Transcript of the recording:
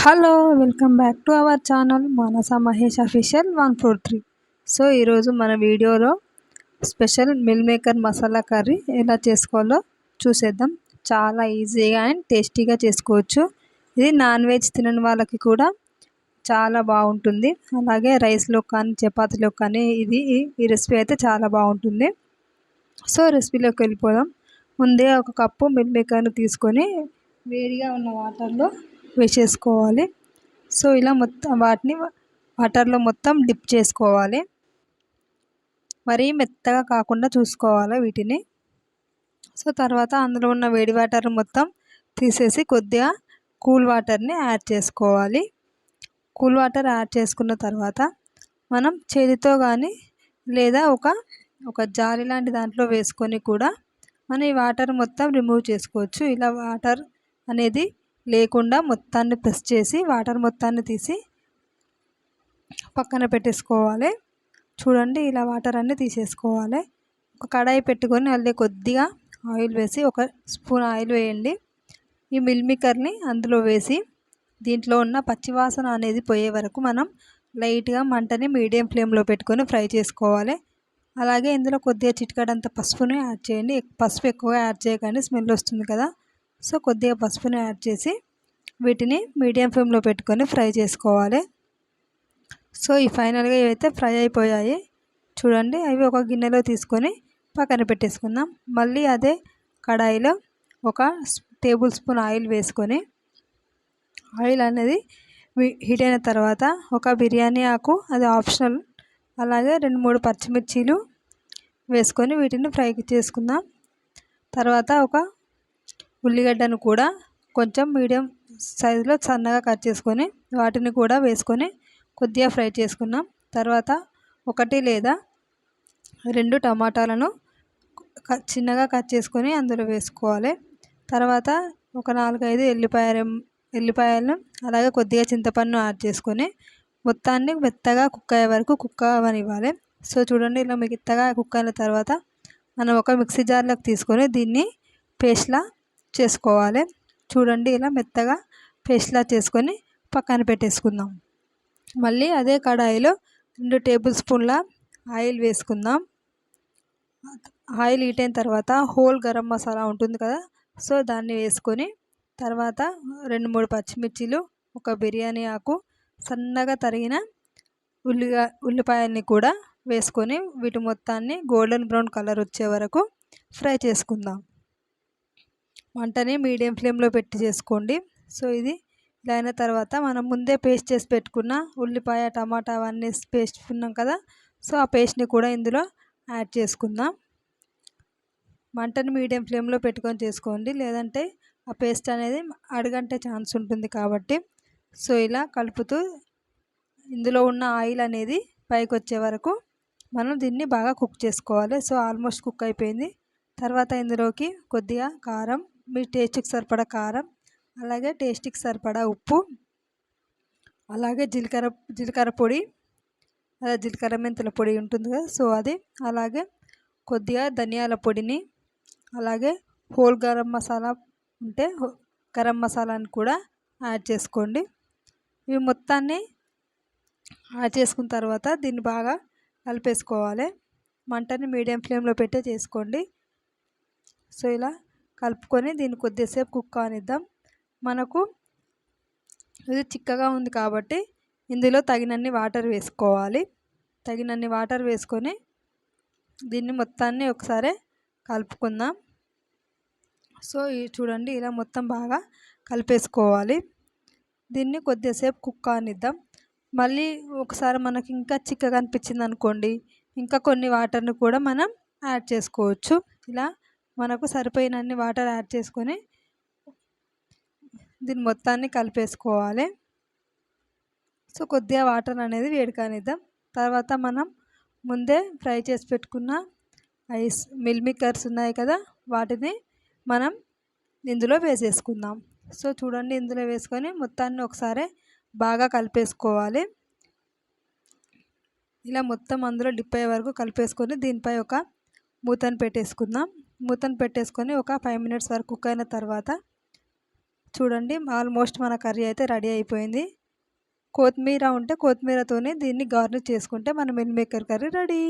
Hello, welcome back to our channel Manasa Mahesh official 143. So ఈరోజు మన వీడియోలో special meal maker masala curry ఎలా చేసుకోవాలో చూసేద్దాం. చాలా ఈజీగా అండ్ టేస్టీగా చేసుకోవచ్చు. ఇది నాన్ వెజ్ తినని వాళ్ళకి కూడా చాలా బాగుంటుంది. అలాగే రైస్లో కానీ చపాతీలో కానీ ఈ రెసిపీ అయితే చాలా బాగుంటుంది. సో రెసిపీలోకి వెళ్ళిపోదాం. ముందే ఒక కప్పు మిల్ మేకర్ని తీసుకొని వేడిగా ఉన్న వాటర్లో వేసేసుకోవాలి. సో ఇలా మొత్తం వాటిని వాటర్లో మొత్తం డిప్ చేసుకోవాలి. మరీ మెత్తగా కాకుండా చూసుకోవాలి వీటిని. సో తర్వాత అందులో ఉన్న వేడి వాటర్ మొత్తం తీసేసి కొద్దిగా కూల్ వాటర్ని యాడ్ చేసుకోవాలి. కూల్ వాటర్ యాడ్ చేసుకున్న తర్వాత మనం చేతితో కానీ లేదా ఒక జాలి లాంటి దాంట్లో వేసుకొని కూడా మనం ఈ వాటర్ మొత్తం రిమూవ్ చేసుకోవచ్చు. ఇలా వాటర్ అనేది లేకుండా మొత్తాన్ని ప్రెస్ చేసి వాటర్ మొత్తాన్ని తీసి పక్కన పెట్టేసుకోవాలి. చూడండి, ఇలా వాటర్ అన్నీ తీసేసుకోవాలి. ఒక కడాయి పెట్టుకొని అందులో కొద్దిగా ఆయిల్ వేసి 1 స్పూన్ ఆయిల్ వేయండి. ఈ మిల్ మేకర్ని అందులో వేసి దీంట్లో ఉన్న పచ్చివాసన అనేది పోయే వరకు మనం లైట్గా మంటని మీడియం ఫ్లేమ్లో పెట్టుకొని ఫ్రై చేసుకోవాలి. అలాగే ఇందులో కొద్దిగా చిటికెడంత పసుపుని యాడ్ చేయండి. పసుపు ఎక్కువగా యాడ్ చేయకండి, స్మెల్ వస్తుంది కదా. సో కొద్దిగా పసుపుని యాడ్ చేసి వీటిని మీడియం ఫ్లేమ్లో పెట్టుకొని ఫ్రై చేసుకోవాలి. సో ఈ ఫైనల్గా ఇవైతే ఫ్రై అయిపోయాయి. చూడండి, అవి ఒక గిన్నెలో తీసుకొని పక్కన పెట్టేసుకుందాం. మళ్ళీ అదే కడాయిలో 1 టేబుల్ స్పూన్ ఆయిల్ వేసుకొని ఆయిల్ అనేది హీట్ అయిన తర్వాత ఒక బిర్యానీ ఆకు, అది ఆప్షనల్, అలాగే 2-3 పచ్చిమిర్చీలు వేసుకొని వీటిని ఫ్రై చేసుకుందాం. తర్వాత ఒక ఉల్లిగడ్డను కూడా కొంచెం మీడియం సైజులో సన్నగా కట్ చేసుకొని వాటిని కూడా వేసుకొని కొద్దిగా ఫ్రై చేసుకున్నాం. తర్వాత 1 లేదా 2 టమాటాలను చిన్నగా కట్ చేసుకొని అందులో వేసుకోవాలి. తర్వాత ఒక 4-5 ఎల్లిపాయలను అలాగే కొద్దిగా చింతపండు యాడ్ చేసుకొని మొత్తాన్ని మెత్తగా కుక్ అయ్యే వరకు కుక్ అవ్వనివ్వాలి. సో చూడండి, ఇలా మెత్తగా కుక్ అయిన తర్వాత మనం ఒక మిక్సీ జార్లోకి తీసుకొని దీన్ని పేస్ట్లా చేసుకోవాలి. చూడండి, ఇలా మెత్తగా పేస్ట్లా చేసుకొని పక్కన పెట్టేసుకుందాం. మళ్ళీ అదే కడాయిలో 2 టేబుల్ స్పూన్ల ఆయిల్ వేసుకుందాం. ఆయిల్ హీట్ అయిన తర్వాత హోల్ గరం మసాలా ఉంటుంది కదా, సో దాన్ని వేసుకొని తర్వాత 2-3 పచ్చిమిర్చీలు, ఒక బిర్యానీ ఆకు, సన్నగా తరిగిన ఉల్లిపాయల్ని కూడా వేసుకొని వీటి మొత్తాన్ని గోల్డెన్ బ్రౌన్ కలర్ వచ్చే వరకు ఫ్రై చేసుకుందాం. మంటని మీడియం ఫ్లేమ్లో పెట్టి చేసుకోండి. సో ఇది ఇలా అయిన తర్వాత మనం ముందే పేస్ట్ చేసి పెట్టుకున్న ఉల్లిపాయ, టమాటా అవన్నీ పేస్ట్ ఉన్నాం కదా, సో ఆ పేస్ట్ని కూడా ఇందులో యాడ్ చేసుకుందాం. మంటని మీడియం ఫ్లేమ్లో పెట్టుకొని చేసుకోండి, లేదంటే ఆ పేస్ట్ అనేది అడుగంటే ఛాన్స్ ఉంటుంది కాబట్టి. సో ఇలా కలుపుతూ ఇందులో ఉన్న ఆయిల్ అనేది పైకి వచ్చే వరకు మనం దీన్ని బాగా కుక్ చేసుకోవాలి. సో ఆల్మోస్ట్ కుక్ అయిపోయింది. తర్వాత ఇందులోకి కొద్దిగా కారం, మీ టేస్ట్కి సరిపడా కారం, అలాగే టేస్ట్కి సరిపడా ఉప్పు, అలాగే జీలకర్ర పొడి, అదే జీలకర్ర మెంతుల పొడి ఉంటుంది కదా, సో అది, అలాగే కొద్దిగా ధనియాల పొడిని, అలాగే హోల్ గరం మసాలా ఉంటే గరం మసాలాని కూడా యాడ్ చేసుకోండి. ఇవి మొత్తాన్ని యాడ్ చేసుకున్న తర్వాత దీన్ని బాగా కలిపేసుకోవాలి. మంటని మీడియం ఫ్లేమ్లో పెట్టే చేసుకోండి. సో ఇలా కలుపుకొని దీన్ని కొద్దిసేపు కుక్ కానిద్దాం. మనకు ఇది చిక్కగా ఉంది కాబట్టి ఇందులో తగినన్ని వాటర్ వేసుకోవాలి. తగినన్ని వాటర్ వేసుకొని దీన్ని మొత్తాన్ని ఒకసారి కలుపుకుందాం. సో చూడండి, ఇలా మొత్తం బాగా కలిపేసుకోవాలి. దీన్ని కొద్దిసేపు కుక్ కానిద్దాం. మళ్ళీ ఒకసారి మనకి ఇంకా చిక్కగా అనిపించింది అనుకోండి, ఇంకా కొన్ని వాటర్ని కూడా మనం యాడ్ చేసుకోవచ్చు. ఇలా మనకు సరిపోయినన్ని వాటర్ యాడ్ చేసుకొని దీన్ని మొత్తాన్ని కలిపేసుకోవాలి. సో కొద్దిగా వాటర్ అనేది వేడి కానిద్దాం. తర్వాత మనం ముందే ఫ్రై చేసి పెట్టుకున్న మిల్ మేకర్స్ ఉన్నాయి కదా, వాటిని మనం ఇందులో వేసేసుకుందాం. సో చూడండి, ఇందులో వేసుకొని మొత్తాన్ని ఒకసారి బాగా కలిపేసుకోవాలి. ఇలా మొత్తం అందులో డిప్ అయ్యే వరకు కలిపేసుకొని దీనిపై ఒక మూతను పెట్టేసుకుందాం. మూతను పెట్టేసుకొని ఒక 5 మినిట్స్ వరకు కుక్ అయిన తర్వాత చూడండి ఆల్మోస్ట్ మన కర్రీ అయితే రెడీ అయిపోయింది. కొత్తిమీర ఉంటే కొత్తిమీరతోనే దీన్ని గార్నిష్ చేసుకుంటే మన మిల్ మేకర్ కర్రీ రెడీ.